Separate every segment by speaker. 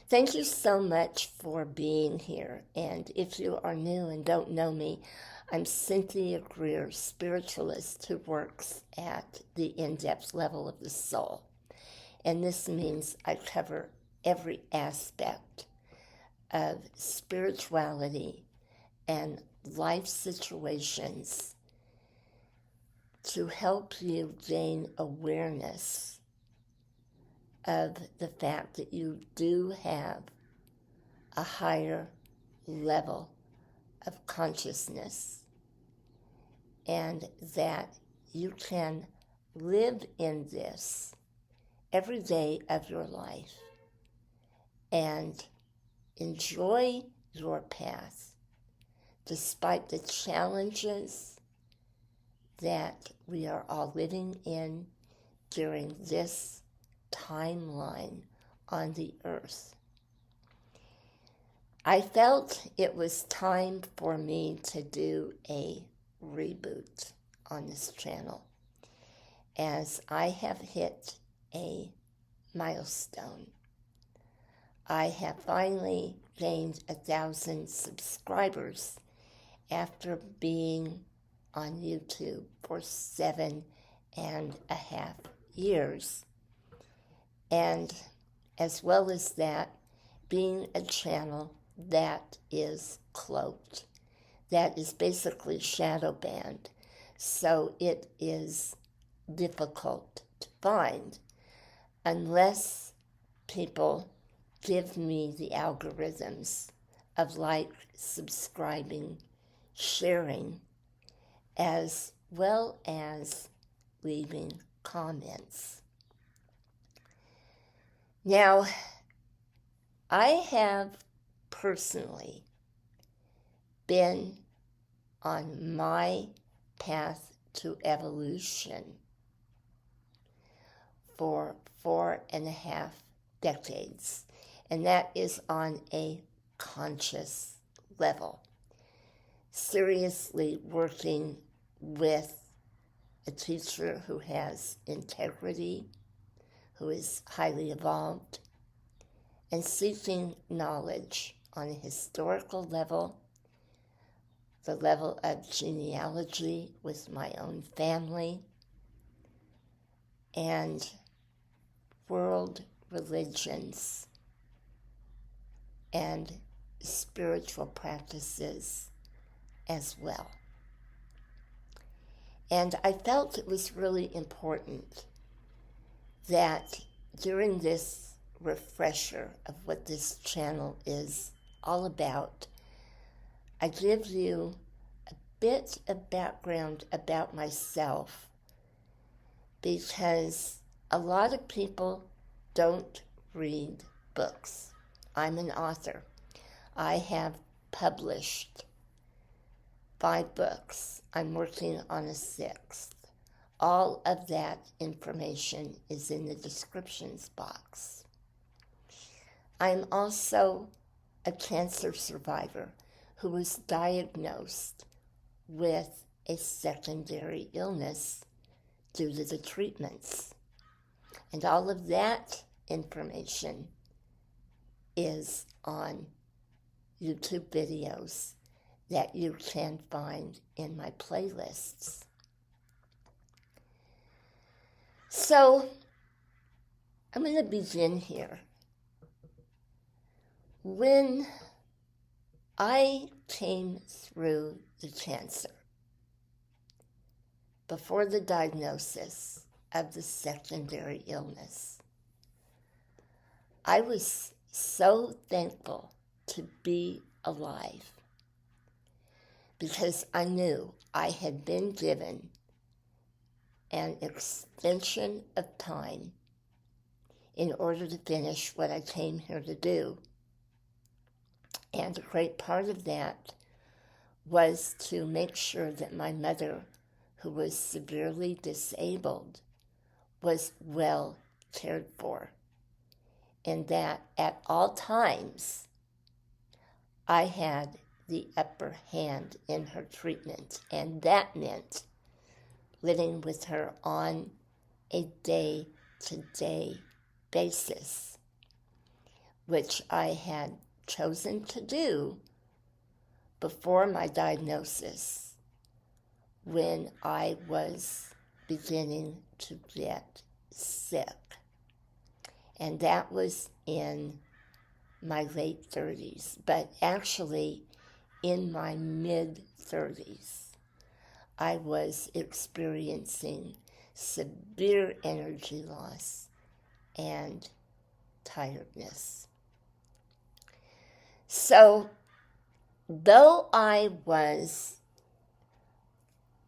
Speaker 1: Thank you so much for being here. And if you are new and don't know me, I'm Cynthia Greer, spiritualist who works at the in-depth level of the soul. And this means I cover every aspect of spirituality and life situations to help you gain awareness of the fact that you do have a higher level of consciousness and that you can live in this every day of your life and enjoy your path despite the challenges that we are all living in during this timeline on the earth. I felt it was time for me to do a reboot on this channel as I have hit a milestone. I have finally gained 1,000 subscribers after being on YouTube for 7.5 years. And as well as that, being a channel that is cloaked, that is basically shadow banned. So it is difficult to find unless people give me the algorithms of like, subscribing, sharing, as well as leaving comments. Now, I have personally been on my path to evolution for 4.5 decades, and that is on a conscious level. Seriously working with a teacher who has integrity, who is highly evolved, and seeking knowledge on a historical level, the level of genealogy with my own family, and world religions and spiritual practices as well. And I felt it was really important that during this refresher of what this channel is all about, I give you a bit of background about myself, because a lot of people don't read books. I'm an author. I have published 5 books. I'm working on a 6th. All of that information is in the descriptions box. I'm also a cancer survivor who was diagnosed with a secondary illness due to the treatments. And all of that information is on YouTube videos that you can find in my playlists. So, I'm going to begin here. When I came through the cancer, before the diagnosis of the secondary illness, I was so thankful to be alive because I knew I had been given an extension of time in order to finish what I came here to do. And a great part of that was to make sure that my mother, who was severely disabled, was well cared for, and that at all times I had the upper hand in her treatment, and that meant living with her on a day-to-day basis which I had chosen to do before my diagnosis when I was beginning to get sick. And that was in my late 30s, but actually in my mid-30s. I was experiencing severe energy loss and tiredness. So, though I was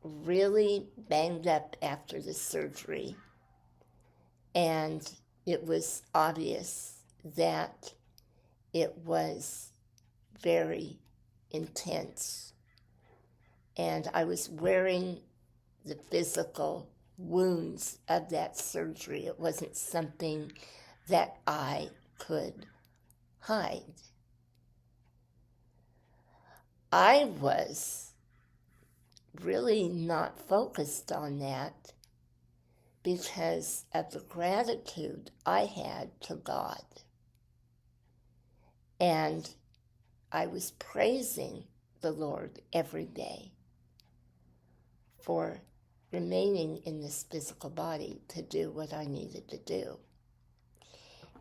Speaker 1: really banged up after the surgery, and it was obvious that it was very intense, and I was wearing the physical wounds of that surgery. It wasn't something that I could hide. I was really not focused on that because of the gratitude I had to God. And I was praising the Lord every day for remaining in this physical body to do what I needed to do.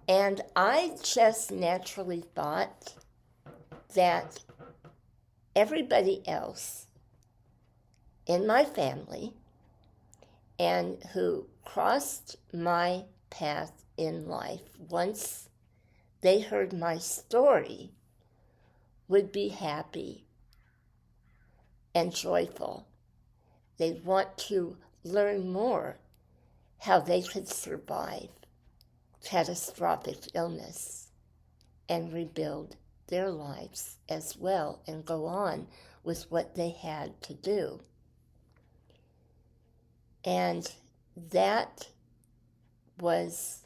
Speaker 1: And I just naturally thought that everybody else in my family and who crossed my path in life, once they heard my story, would be happy and joyful. They'd want to learn more how they could survive catastrophic illness and rebuild their lives as well and go on with what they had to do. And that was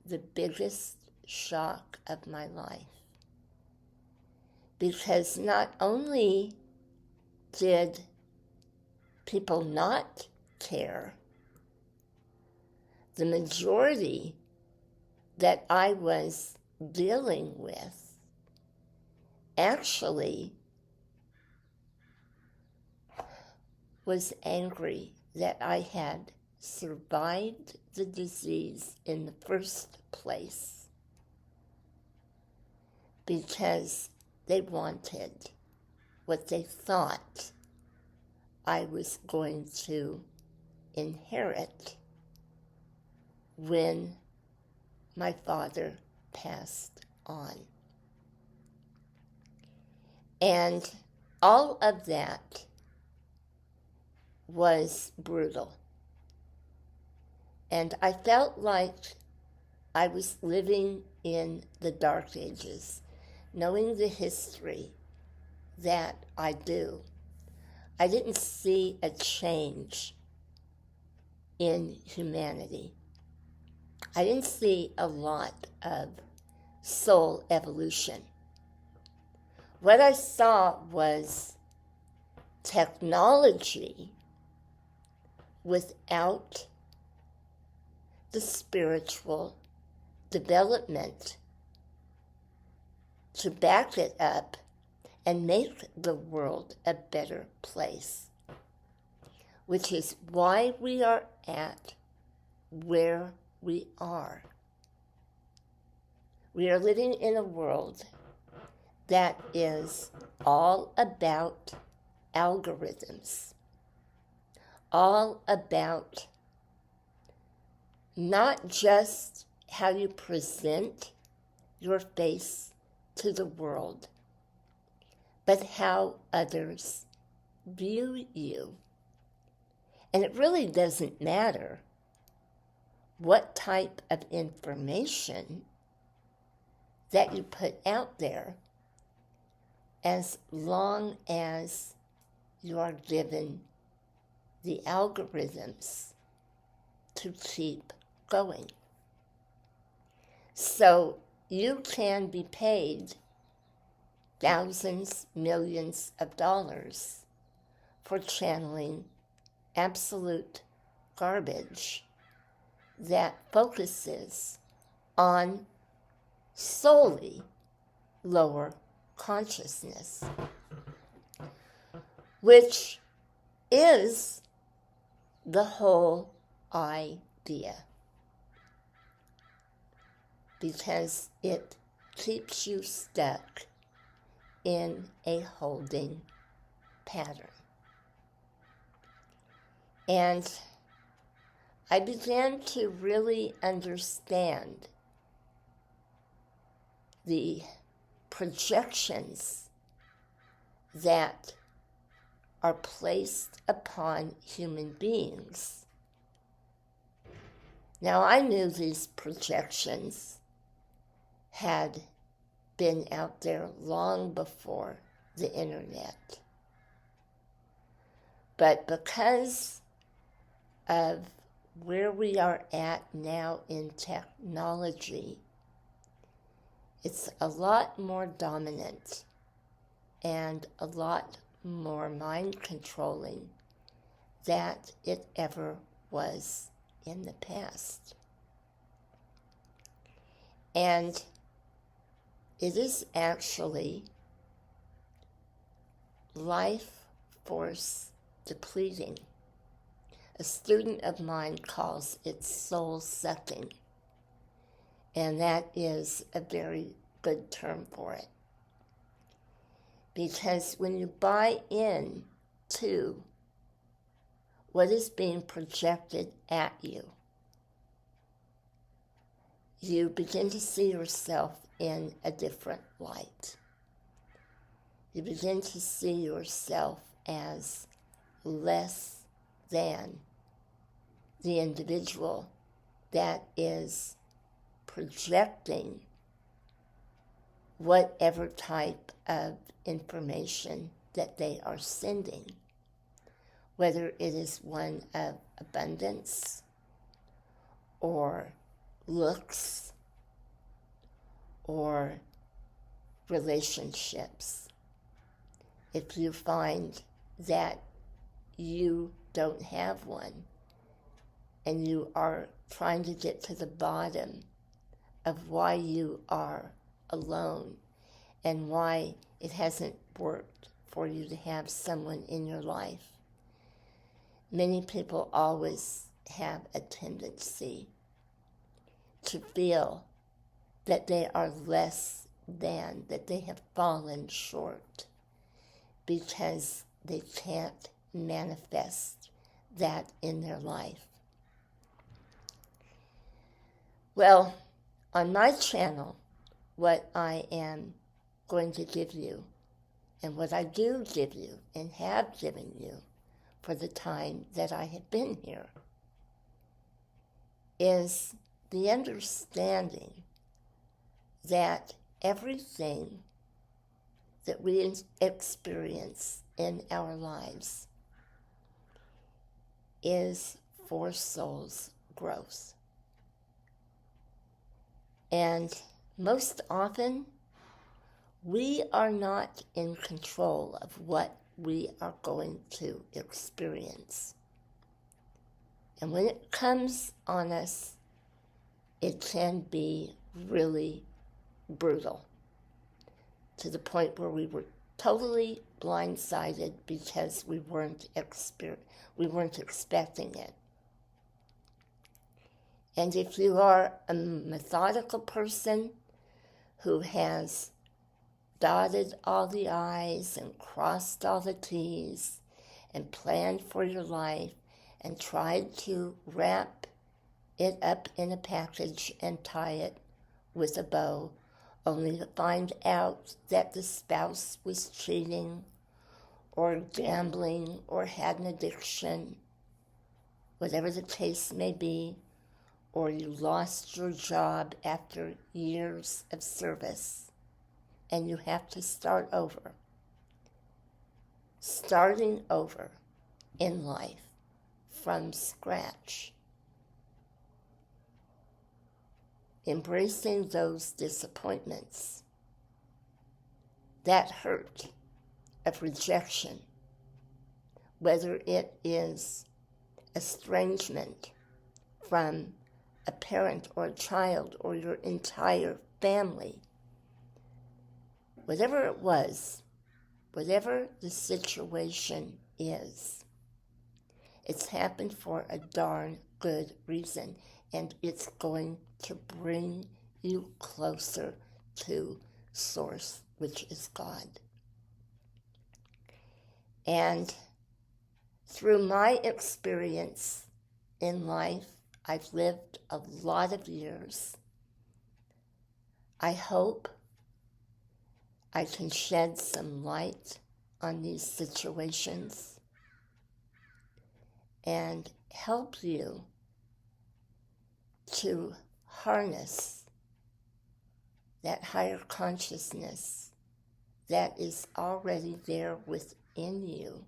Speaker 1: the biggest shock of my life. Because not only did people not care, the majority that I was dealing with actually was angry that I had survived the disease in the first place because they wanted what they thought I was going to inherit when my father passed on. And all of that was brutal. And I felt like I was living in the dark ages, knowing the history that I do. I didn't see a change in humanity. I didn't see a lot of soul evolution. What I saw was technology without the spiritual development to back it up and make the world a better place, which is why we are at where we are. We are living in a world that is all about algorithms, all about not just how you present your face to the world, but how others view you. And it really doesn't matter what type of information that you put out there, as long as you are given the algorithms to keep going. So you can be paid thousands, millions of dollars for channeling absolute garbage that focuses on solely lower consciousness, which is the whole idea, because it keeps you stuck in a holding pattern. And I began to really understand the projections that are placed upon human beings. Now, I knew these projections had been out there long before the internet. But because of where we are at now in technology, it's a lot more dominant and a lot more mind-controlling than it ever was in the past. And it is actually life force depleting. A student of mine calls it soul sucking, and that is a very good term for it. Because when you buy in to what is being projected at you, you begin to see yourself in a different light. You begin to see yourself as less than the individual that is projecting whatever type of information that they are sending, whether it is one of abundance or looks or relationships. If you find that you don't have one and you are trying to get to the bottom of why you are alone and why it hasn't worked for you to have someone in your life, many people always have a tendency to feel that they are less than, that they have fallen short because they can't manifest that in their life. Well, on my channel, what I am going to give you, and what I do give you and have given you for the time that I have been here, is the understanding that everything that we experience in our lives is for soul's growth. And most often, we are not in control of what we are going to experience. And when it comes on us, it can be really brutal, to the point where we were totally blindsided because we weren't expecting it. And if you are a methodical person who has dotted all the I's and crossed all the T's and planned for your life and tried to wrap it up in a package and tie it with a bow, only to find out that the spouse was cheating or gambling or had an addiction, whatever the case may be, or you lost your job after years of service and you have to start over. Starting over in life from scratch. Embracing those disappointments, that hurt of rejection, whether it is estrangement from a parent or a child or your entire family, whatever it was, whatever the situation is, it's happened for a darn good reason, and it's going to bring you closer to Source, which is God. And through my experience in life, I've lived a lot of years. I hope I can shed some light on these situations and help you to harness that higher consciousness that is already there within you,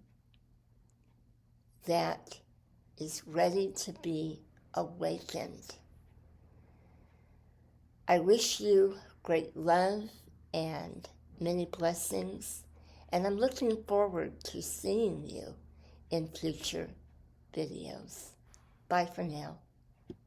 Speaker 1: that is ready to be awakened. I wish you great love and many blessings, and I'm looking forward to seeing you in future videos. Bye for now.